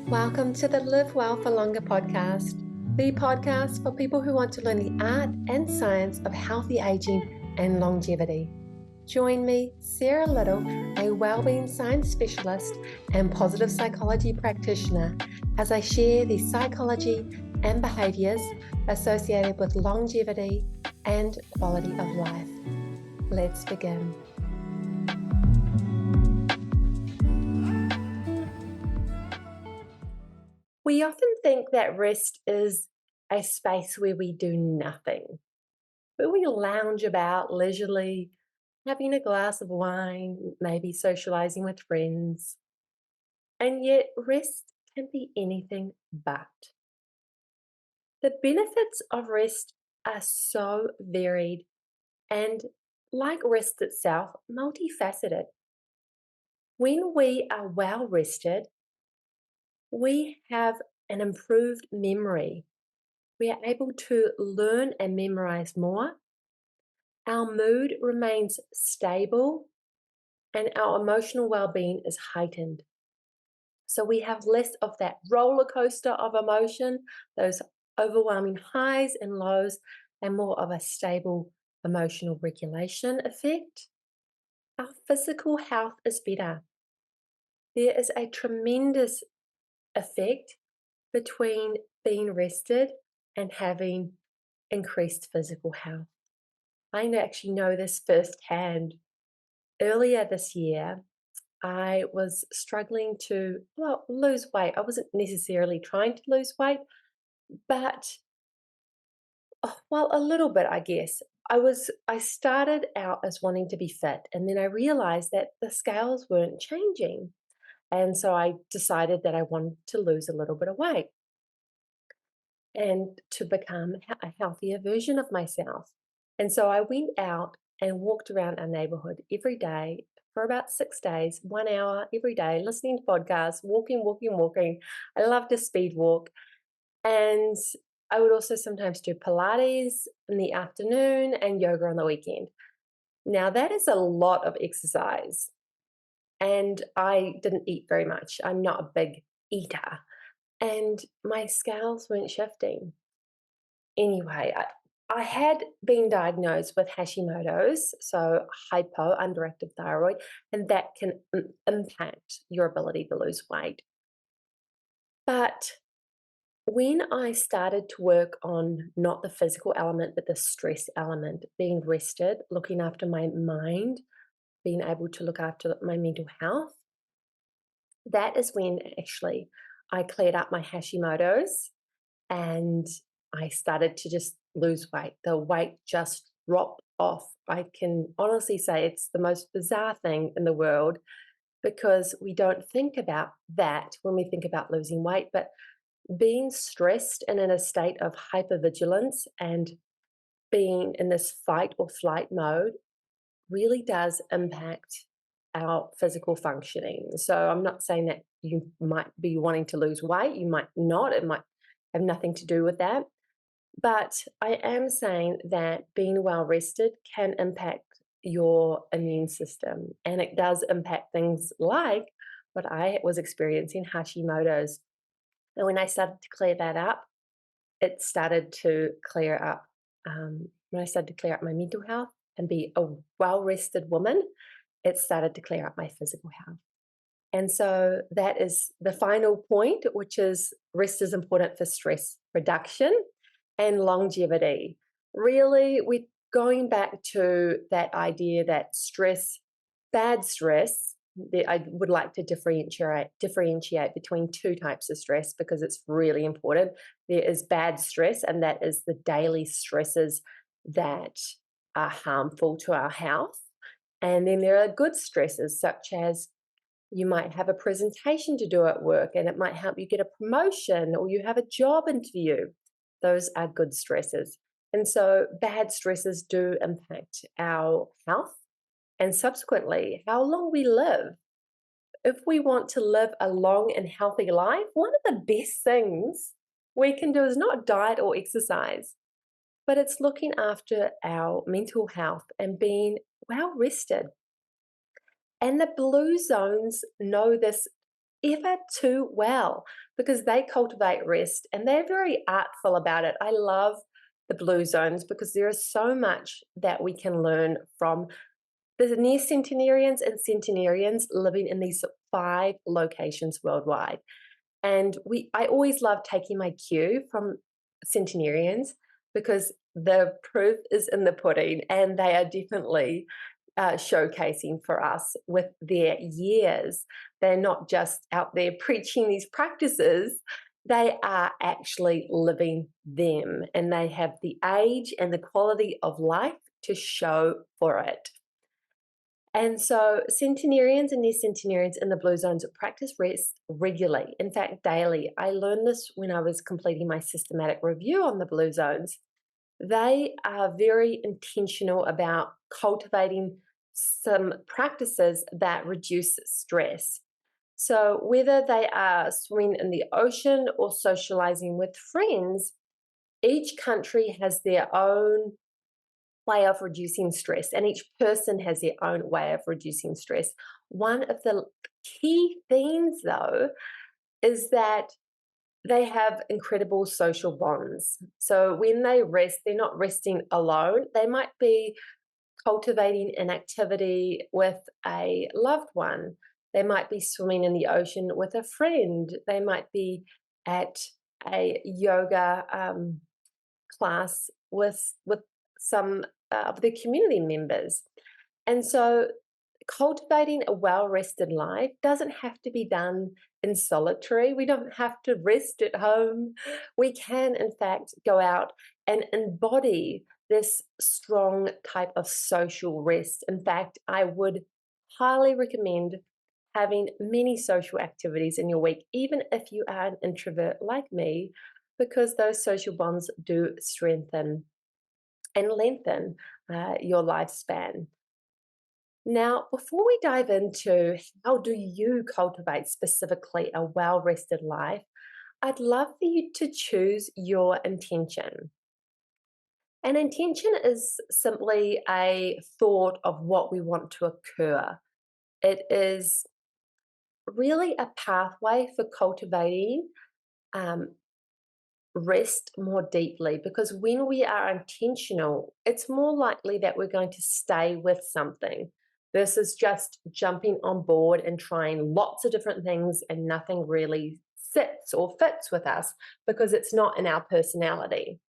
Welcome to the Live Well for Longer podcast, the podcast for people who want to learn the art and science of healthy aging and longevity. Join me, Sarah Liddle, a wellbeing science specialist and positive psychology practitioner, as I share the psychology and behaviors associated with longevity and quality of life. Let's begin. We often think that rest is a space where we do nothing, where we lounge about leisurely, having a glass of wine, maybe socializing with friends. And yet, rest can be anything but. The benefits of rest are so varied and, like rest itself, multifaceted. When we are well rested, we have an improved memory. We are able to learn and memorize more. Our mood remains stable and our emotional well-being is heightened. So we have less of that roller coaster of emotion, those overwhelming highs and lows, and more of a stable emotional regulation effect. Our physical health is better. There is a tremendous effect between being rested and having increased physical health. I actually know this firsthand. Earlier this year, I was struggling to, lose weight. I wasn't necessarily trying to lose weight, but, a little bit, I guess. I started out as wanting to be fit, and then I realized that the scales weren't changing. And so I decided that I wanted to lose a little bit of weight and to become a healthier version of myself. And so I went out and walked around our neighborhood every day for about 6 days, 1 hour every day, listening to podcasts, walking. I love to speed walk. And I would also sometimes do Pilates in the afternoon and yoga on the weekend. Now, that is a lot of exercise. And I didn't eat very much. I'm not a big eater. And my scales weren't shifting. Anyway, I had been diagnosed with Hashimoto's, so hypo, underactive thyroid, and that can impact your ability to lose weight. But when I started to work on not the physical element, but the stress element, being rested, looking after my mind, being able to look after my mental health, that is when actually I cleared up my Hashimoto's and I started to just lose weight. The weight just dropped off. I can honestly say it's the most bizarre thing in the world because we don't think about that when we think about losing weight, but being stressed and in a state of hypervigilance and being in this fight or flight mode really does impact our physical functioning. So I'm not saying that you might be wanting to lose weight, you might not, it might have nothing to do with that. But I am saying that being well rested can impact your immune system, and it does impact things like what I was experiencing, Hashimoto's. And when I started to clear that up, it started to clear up. When I started to clear up my mental health and be a well-rested woman, it started to clear up my physical health. And so that is the final point, which is rest is important for stress reduction and longevity. Really, we're going back to that idea that stress, bad stress, I would like to differentiate between two types of stress because it's really important. There is bad stress, and that is the daily stresses that are harmful to our health. And then there are good stresses, such as you might have a presentation to do at work and it might help you get a promotion, or you have a job interview. Those are good stresses. And so bad stresses do impact our health and subsequently how long we live. If we want to live a long and healthy life, one of the best things we can do is not diet or exercise, but it's looking after our mental health and being well rested. And the blue zones know this ever too well because they cultivate rest and they're very artful about it. I love the blue zones because there is so much that we can learn from the near-centenarians and centenarians living in these 5 locations worldwide. And I always love taking my cue from centenarians because the proof is in the pudding, and they are definitely showcasing for us with their years. They're not just out there preaching these practices, they are actually living them, and they have the age and the quality of life to show for it. And so centenarians and near-centenarians in the blue zones practice rest regularly, in fact, daily. I learned this when I was completing my systematic review on the blue zones. They are very intentional about cultivating some practices that reduce stress. So whether they are swimming in the ocean or socializing with friends, each country has their own way of reducing stress, and each person has their own way of reducing stress. One of the key themes, though, is that they have incredible social bonds. So when they rest, they're not resting alone. They might be cultivating an activity with a loved one. They might be swimming in the ocean with a friend. They might be at a yoga class with some of the community members. And so cultivating a well-rested life doesn't have to be done in solitary. We don't have to rest at home. We can, in fact, go out and embody this strong type of social rest. In fact, I would highly recommend having many social activities in your week, even if you are an introvert like me, because those social bonds do strengthen and lengthen your lifespan. Now, before we dive into how do you cultivate specifically a well-rested life, I'd love for you to choose your intention. An intention is simply a thought of what we want to occur. It is really a pathway for cultivating um, rest more deeply, because when we are intentional, it's more likely that we're going to stay with something versus just jumping on board and trying lots of different things and nothing really sits or fits with us because it's not in our personality.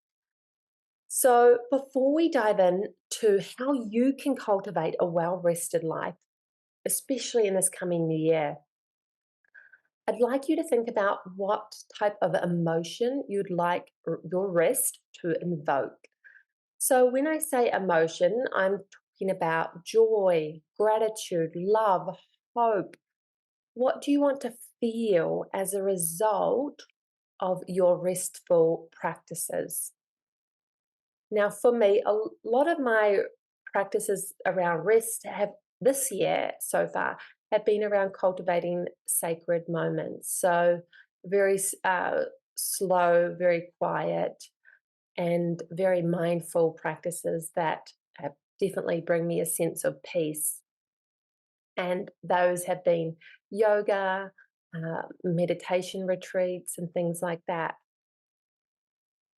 So, before we dive in to how you can cultivate a well rested life, especially in this coming new year, I'd like you to think about what type of emotion you'd like your rest to invoke. So, when I say emotion, I'm talking about joy, gratitude, love, hope. What do you want to feel as a result of your restful practices? Now, for me, a lot of my practices around rest have this year so far have been around cultivating sacred moments. So, very slow, very quiet, and very mindful practices that definitely bring me a sense of peace. And those have been yoga, meditation retreats, and things like that,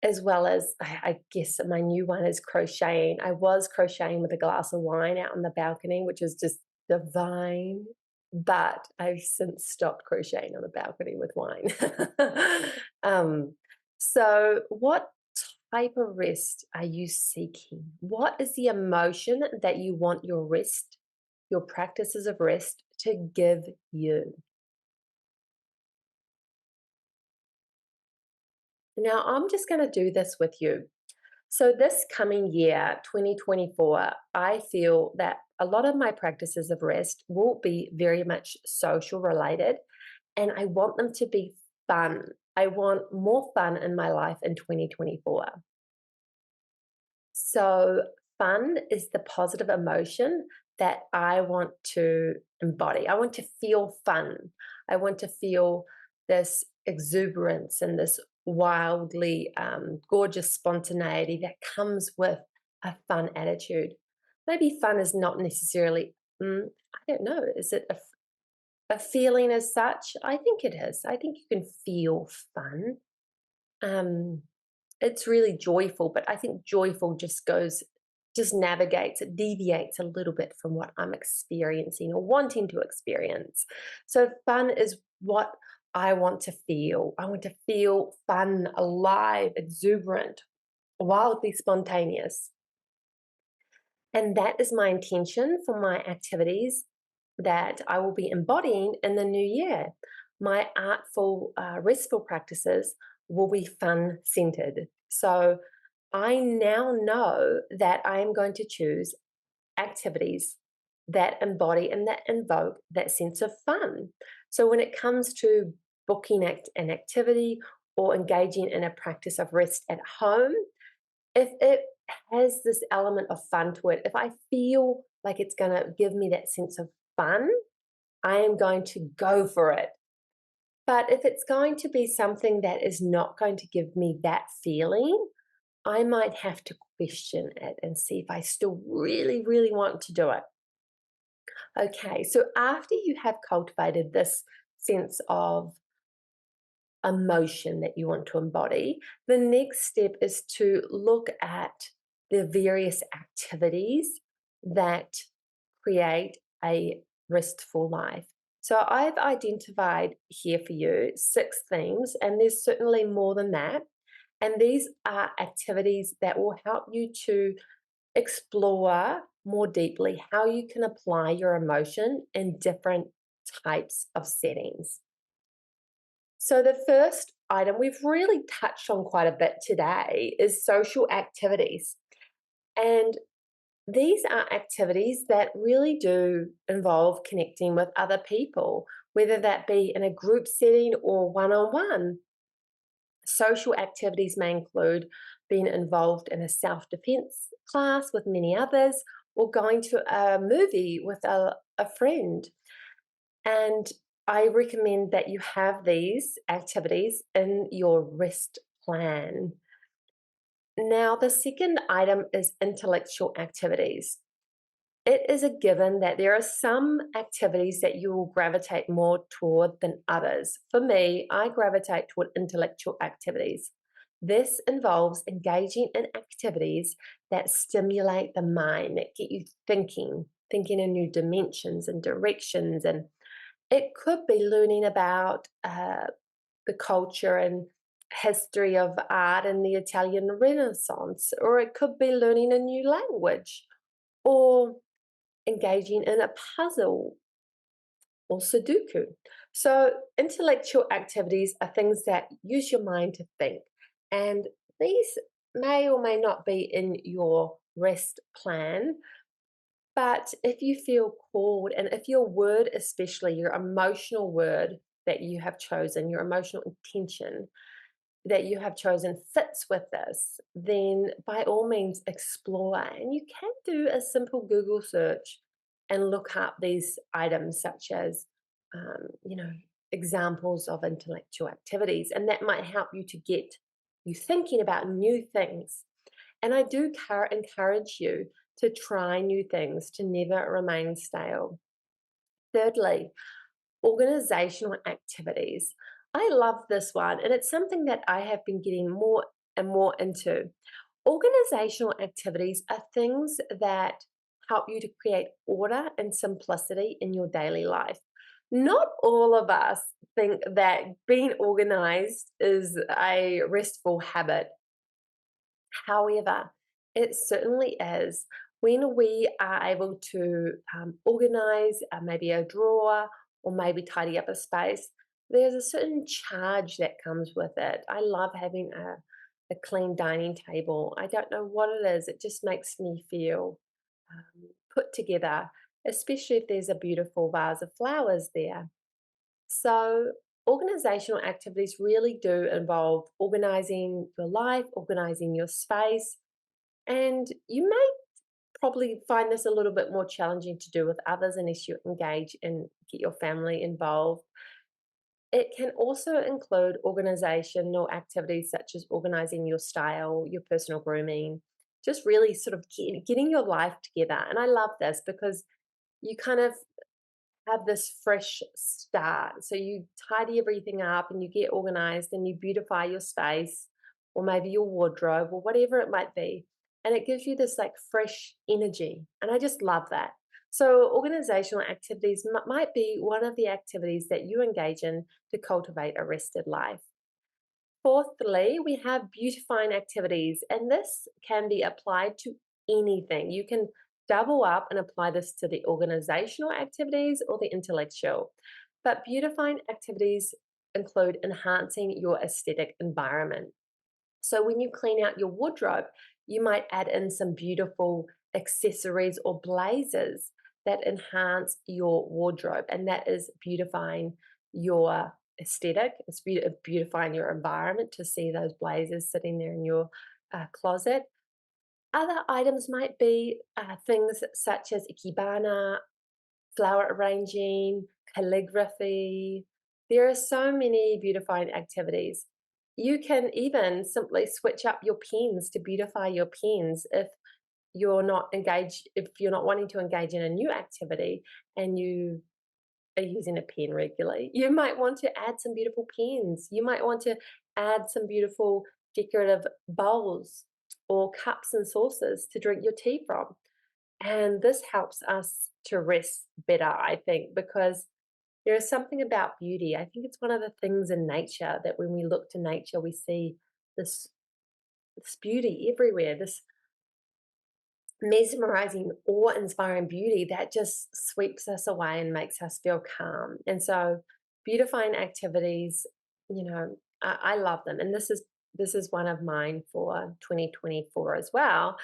as well as I guess my new one is crocheting. I was crocheting with a glass of wine out on the balcony, which is just divine, but I've since stopped crocheting on the balcony with wine. um, so what type of rest are you seeking? What is the emotion that you want your rest, your practices of rest to give you? Now, I'm just going to do this with you. So, this coming year, 2024, I feel that a lot of my practices of rest will be very much social related, and I want them to be fun. I want more fun in my life in 2024. So, fun is the positive emotion that I want to embody. I want to feel fun. I want to feel this exuberance and this wildly gorgeous spontaneity that comes with a fun attitude. Maybe fun is not necessarily, I don't know, is it a feeling as such. I think it is. I think you can feel fun. Um, it's really joyful, but I think joyful just navigates, it deviates a little bit from what I'm experiencing or wanting to experience. So fun is what I want to feel. I want to feel fun, alive, exuberant, wildly spontaneous. And that is my intention for my activities that I will be embodying in the new year. My artful, restful practices will be fun centered. So I now know that I am going to choose activities that embody and that invoke that sense of fun. So when it comes to booking an activity or engaging in a practice of rest at home, if it has this element of fun to it, if I feel like it's going to give me that sense of fun, I am going to go for it. But if it's going to be something that is not going to give me that feeling, I might have to question it and see if I still really, really want to do it. Okay, so after you have cultivated this sense of emotion that you want to embody, the next step is to look at the various activities that create a restful life. So I've identified here for you 6 themes, and there's certainly more than that. And these are activities that will help you to explore more deeply how you can apply your emotion in different types of settings. So, the first item we've really touched on quite a bit today is social activities. And these are activities that really do involve connecting with other people, whether that be in a group setting or one on one. Social activities may include being involved in a self defense class with many others, or going to a movie with a friend. And I recommend that you have these activities in your rest plan. Now, the second item is intellectual activities. It is a given that there are some activities that you will gravitate more toward than others. For me, I gravitate toward intellectual activities. This involves engaging in activities that stimulate the mind, that get you thinking in new dimensions and directions. And it could be learning about the culture and history of art in the Italian Renaissance, or it could be learning a new language, or engaging in a puzzle or Sudoku. So, intellectual activities are things that use your mind to think, and these may or may not be in your rest plan. But if you feel called, and if your word, especially your emotional word that you have chosen, your emotional intention that you have chosen fits with this, then by all means explore. And you can do a simple Google search and look up these items, such as, you know, examples of intellectual activities. And that might help you to get you thinking about new things. And I do encourage you to try new things, to never remain stale. Thirdly, organizational activities. I love this one, and it's something that I have been getting more and more into. Organizational activities are things that help you to create order and simplicity in your daily life. Not all of us think that being organized is a restful habit. However, it certainly is when we are able to organize maybe a drawer or maybe tidy up a space. There's a certain charge that comes with it. I love having a clean dining table. I don't know what it is, it just makes me feel put together, especially if there's a beautiful vase of flowers there. So, organizational activities really do involve organizing your life, organizing your space, and you may probably find this a little bit more challenging to do with others unless you engage and get your family involved. It can also include organizational activities such as organizing your style, your personal grooming, just really sort of getting your life together. And I love this because you kind of have this fresh start. So you tidy everything up and you get organized and you beautify your space or maybe your wardrobe or whatever it might be. And it gives you this like fresh energy. And I just love that. So, organizational activities might be one of the activities that you engage in to cultivate a rested life. Fourthly, we have beautifying activities, and this can be applied to anything. You can double up and apply this to the organizational activities or the intellectual. But beautifying activities include enhancing your aesthetic environment. So when you clean out your wardrobe, you might add in some beautiful accessories or blazers that enhance your wardrobe, and that is beautifying your aesthetic. It's beautifying your environment to see those blazers sitting there in your closet. Other items might be things such as ikebana, flower arranging, calligraphy. There are so many beautifying activities. You can even simply switch up your pens to beautify your pens if you're not wanting to engage in a new activity and you are using a pen regularly. You might want to add some beautiful pens. You might want to add some beautiful decorative bowls or cups and saucers to drink your tea from. And this helps us to rest better, I think, because there is something about beauty. I think it's one of the things in nature that when we look to nature, we see this, this beauty everywhere, this mesmerizing, awe inspiring beauty that just sweeps us away and makes us feel calm. And so, beautifying activities, I love them. And this is one of mine for 2024 as well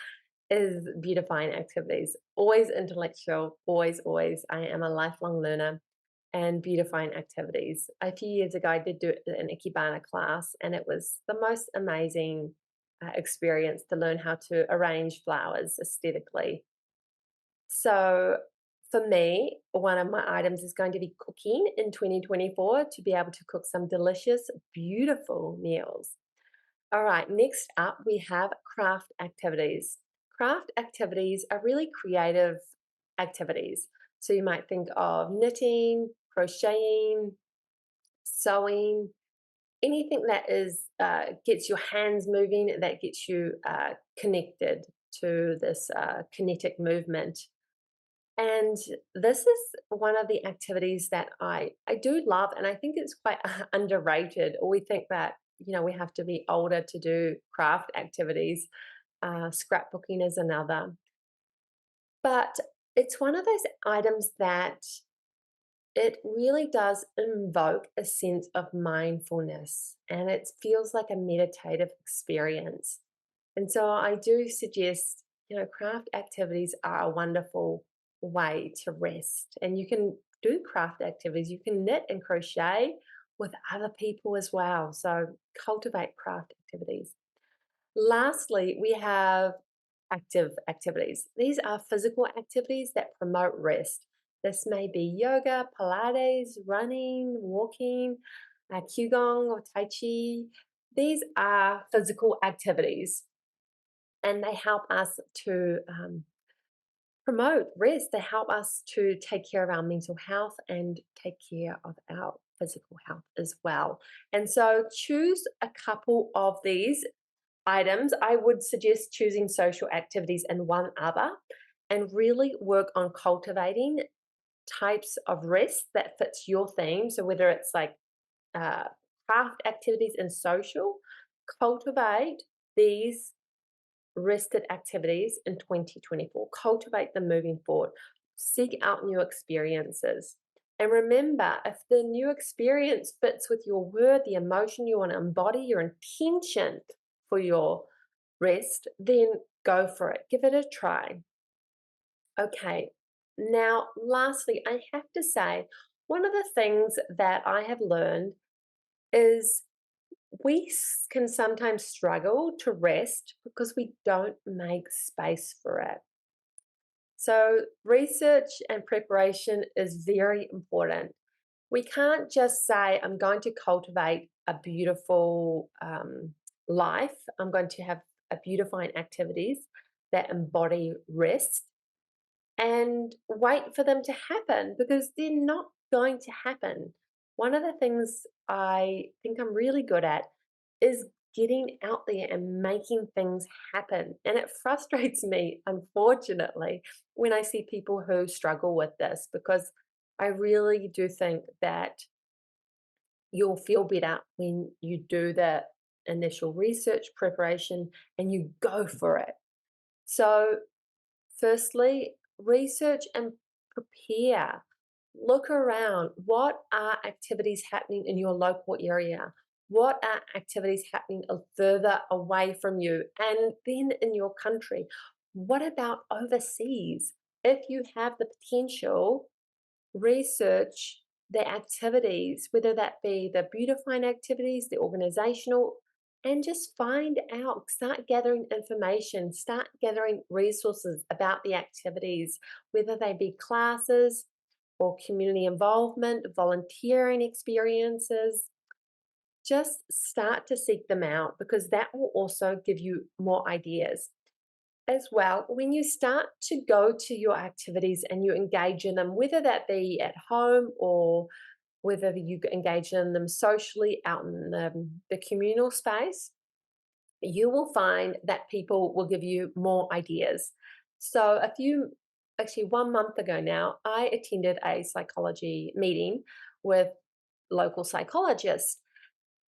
is beautifying activities. Always intellectual, always, always. I am a lifelong learner and beautifying activities. A few years ago, I did do an Ikebana class, and it was the most amazing experience to learn how to arrange flowers aesthetically. So, for me, one of my items is going to be cooking in 2024 to be able to cook some delicious, beautiful meals. All right, next up we have craft activities. Craft activities are really creative activities. So you might think of knitting, crocheting, sewing, anything that is gets your hands moving, that gets you connected to this kinetic movement. And this is one of the activities that I do love, and I think it's quite underrated. Or we think that we have to be older to do craft activities. Scrapbooking is another, but it's one of those items that it really does invoke a sense of mindfulness, and it feels like a meditative experience. And so I do suggest, craft activities are a wonderful way to rest. And you can do craft activities, you can knit and crochet with other people as well. So cultivate craft activities. Lastly, we have active activities. These are physical activities that promote rest. This may be yoga, Pilates, running, walking, Qigong or Tai Chi. These are physical activities and they help us to promote rest. They help us to take care of our mental health and take care of our physical health as well. And so choose a couple of these items. I would suggest choosing social activities and one other and really work on cultivating types of rest that fits your theme. So whether it's like uh, craft activities and social, cultivate these rested activities in 2024. Cultivate them moving forward. Seek out new experiences. And remember, if the new experience fits with your word, the emotion you want to embody, your intention for your rest, then go for it. Give it a try. Okay. Now, lastly, I have to say, one of the things that I have learned is can sometimes struggle to rest because we don't make space for it. So, research and preparation is very important. We can't just say, I'm going to cultivate a beautiful life, I'm going to have a beautifying activities that embody rest. and wait for them to happen because they're not going to happen. One of the things I think I'm really good at is getting out there and making things happen. And it frustrates me, unfortunately, when I see people who struggle with this because I really do think that you'll feel better when you do the initial research preparation and you go for it. So, firstly, research and prepare. Look around. What are activities happening in your local area? What are activities happening further away from you and then in your country? What about overseas? If you have the potential, research the activities, whether that be the beautifying activities, the organizational, and just find out, start gathering information, start gathering resources about the activities, whether they be classes or community involvement, volunteering experiences. Just start to seek them out because that will also give you more ideas as well. When you start to go to your activities and you engage in them, whether that be at home or whether you engage in them socially out in the communal space, you will find that people will give you more ideas. So, actually, 1 month ago now, I attended a psychology meeting with local psychologists,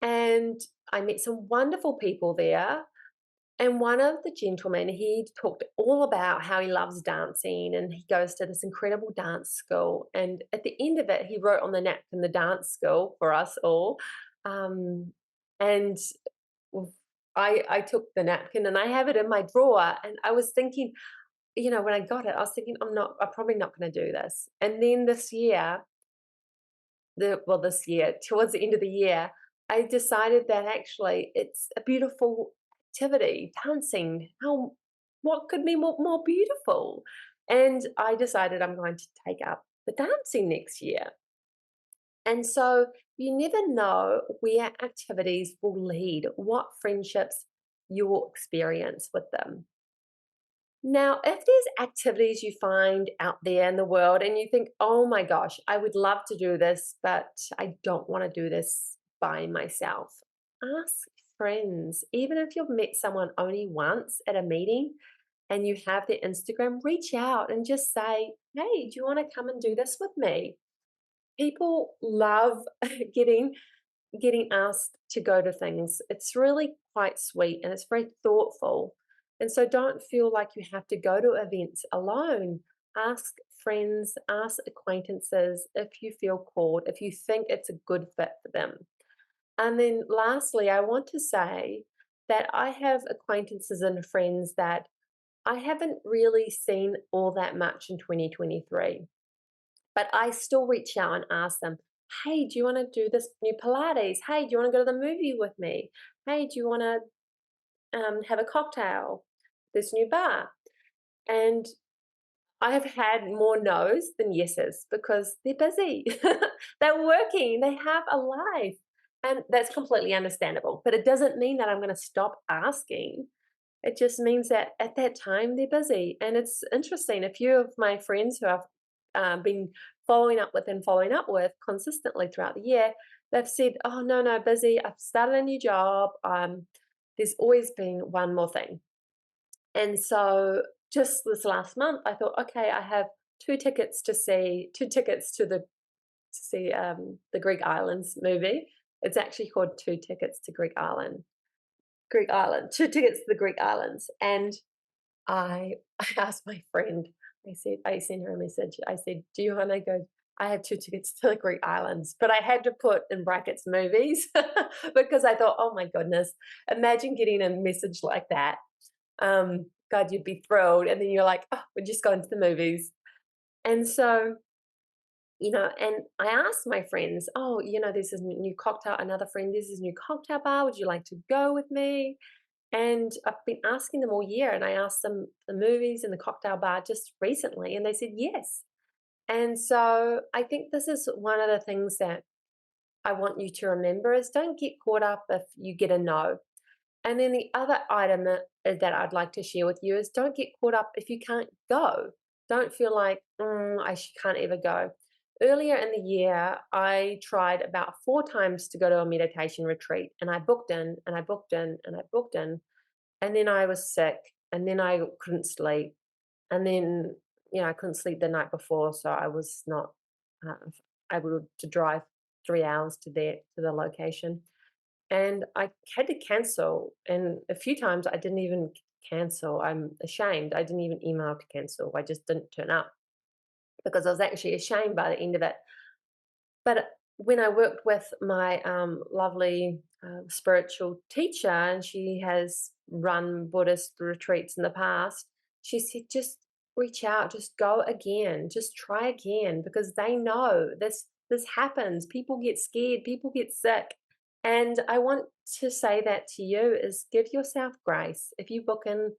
and I met some wonderful people there. And one of the gentlemen, he talked all about how he loves dancing and he goes to this incredible dance school. And at the end of it, he wrote on the napkin the dance school for us all. Um, and I took the napkin and I have it in my drawer. And I was thinking, when I got it, I was thinking, I'm probably not going to do this. And then this year, towards the end of the year, I decided that actually it's a beautiful activity, dancing. What could be more beautiful? And I decided I'm going to take up the dancing next year. And so you never know where activities will lead, what friendships you will experience with them. Now, if there's activities you find out there in the world and you think, oh my gosh, I would love to do this, but I don't want to do this by myself, ask friends. Even if you've met someone only once at a meeting and you have their Instagram, reach out and just say, hey, do you want to come and do this with me? People love getting getting asked to go to things. It's really quite sweet and it's very thoughtful. And so don't feel like you have to go to events alone. Ask friends, ask acquaintances if you feel called, if you think it's a good fit for them. And then lastly, I want to say that I have acquaintances and friends that I haven't really seen all that much in 2023. But I still reach out and ask them, hey, do you want to do this new Pilates? Hey, do you want to go to the movie with me? Hey, do you want to have a cocktail? This new bar. And I have had more no's than yeses because they're busy. They're working, they have a life. And that's completely understandable. But it doesn't mean that I'm going to stop asking. It just means that at that time they're busy. And it's interesting. A few of my friends who I've been following up with consistently throughout the year, they've said, "Oh no, no, busy. I've started a new job. There's always been one more thing." And so just this last month, I thought, okay, I have two tickets to see the Greek Islands movie. It's actually called Two Tickets to Greek Island, two tickets to the Greek Islands. And I asked my friend, I sent her a message. I said, "Do you want to go?" I have two tickets to the Greek Islands, but I had to put in brackets movies because I thought, oh my goodness, imagine getting a message like that. God, you'd be thrilled. And then you're like, oh, we're just going to the movies. And so, and I asked my friends, oh, this is a new cocktail, another friend, this is a new cocktail bar. Would you like to go with me? And I've been asking them all year, and I asked them the movies and the cocktail bar just recently, and they said yes. And so I think this is one of the things that I want you to remember is don't get caught up if you get a no. And then the other item that I'd like to share with you is don't get caught up if you can't go. don't feel like can't ever go. Earlier in the year, I tried about 4 times to go to a meditation retreat, and I booked in and I booked in and I booked in, and then I was sick, and then I couldn't sleep, and then I couldn't sleep the night before, so I was not uh, able to drive 3 hours to the location, and I had to cancel. And a few times I didn't even cancel. I'm ashamed. I didn't even email to cancel. I just didn't turn up because I was actually ashamed by the end of it. But when I worked with my lovely spiritual teacher, and she has run Buddhist retreats in the past, she said, just reach out, just go again, just try again, because they know this happens. People get scared, people get sick. And I want to say that to you is give yourself grace. If you book in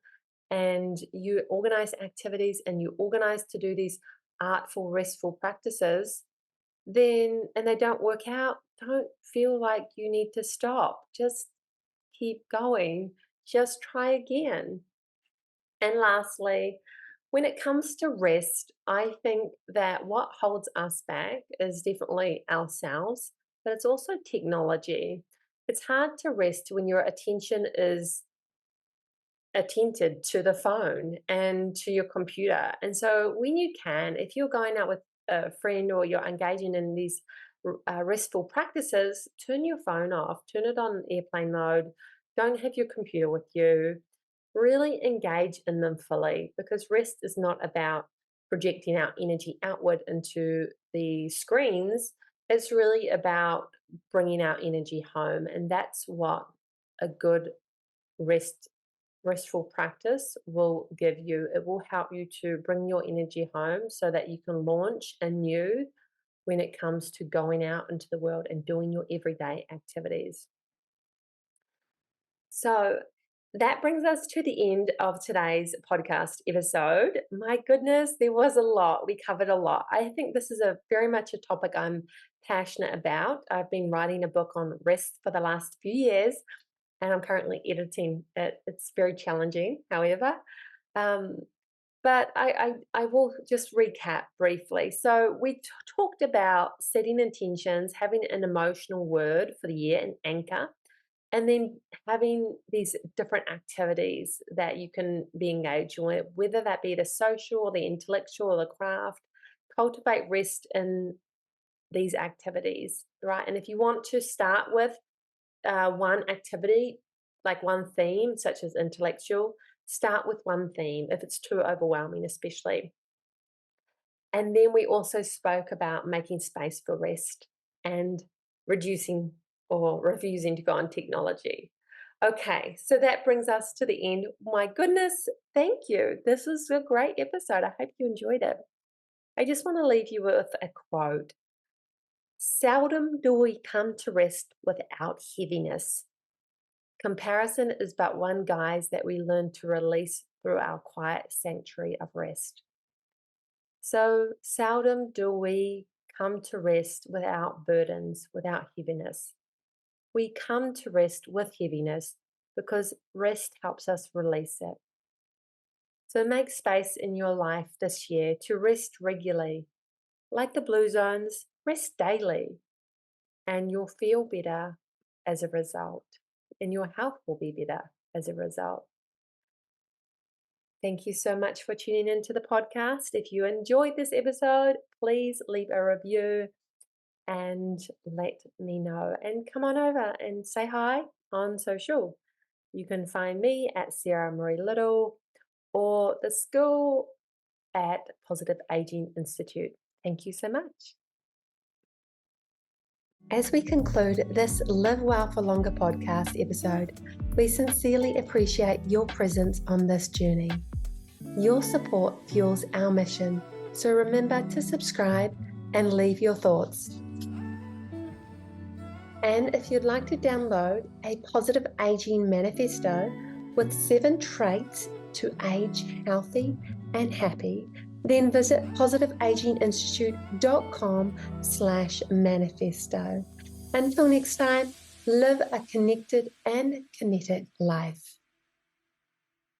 and you organize activities and you organize to do these artful, restful practices, then and they don't work out, don't feel like you need to stop. Just keep going. Just try again. And lastly, when it comes to rest, I think that what holds us back is definitely ourselves, but it's also technology. It's hard to rest when your attention is attentive to the phone and to your computer. And so when you can, if you're going out with a friend or you're engaging in these restful practices, turn your phone off, turn it on airplane mode, don't have your computer with you, really engage in them fully, because rest is not about projecting our energy outward into the screens. It's really about bringing our energy home. And that's what a good restful practice will give you. It will help you to bring your energy home so that you can launch anew when it comes to going out into the world and doing your everyday activities. So that brings us to the end of today's podcast episode. My goodness, there was a lot. We covered a lot. I think this is very much a topic I'm passionate about. I've been writing a book on rest for the last few years, and I'm currently editing it. It's very challenging, however. Um, but I will just recap briefly. So we talked about setting intentions, having an emotional word for the year, an anchor, and then having these different activities that you can be engaged with, whether that be the social or the intellectual or the craft. Cultivate rest in these activities, right? And if you want to start with one activity, like one theme, such as intellectual, start with one theme if it's too overwhelming, especially. And then we also spoke about making space for rest and reducing or refusing to go on technology. Okay, so that brings us to the end. My goodness, thank you. This was a great episode. I hope you enjoyed it. I just want to leave you with a quote. Seldom do we come to rest without heaviness. Comparison is but one guise that we learn to release through our quiet sanctuary of rest. So seldom do we come to rest without burdens, without heaviness. We come to rest with heaviness because rest helps us release it. So make space in your life this year to rest regularly. Like the blue zones, rest daily, and you'll feel better as a result, and your health will be better as a result. Thank you so much for tuning into the podcast. If you enjoyed this episode, please leave a review and let me know. And come on over and say hi on social. You can find me at Sarah Marie Liddle or the school at Positive Aging Institute. Thank you so much. As we conclude this Live Well for Longer podcast episode, we sincerely appreciate your presence on this journey. Your support fuels our mission, so remember to subscribe and leave your thoughts. And if you'd like to download a Positive Aging Manifesto with 7 traits to age healthy and happy, then visit positiveaginginstitute.com/manifesto. Until next time, live a connected and committed life.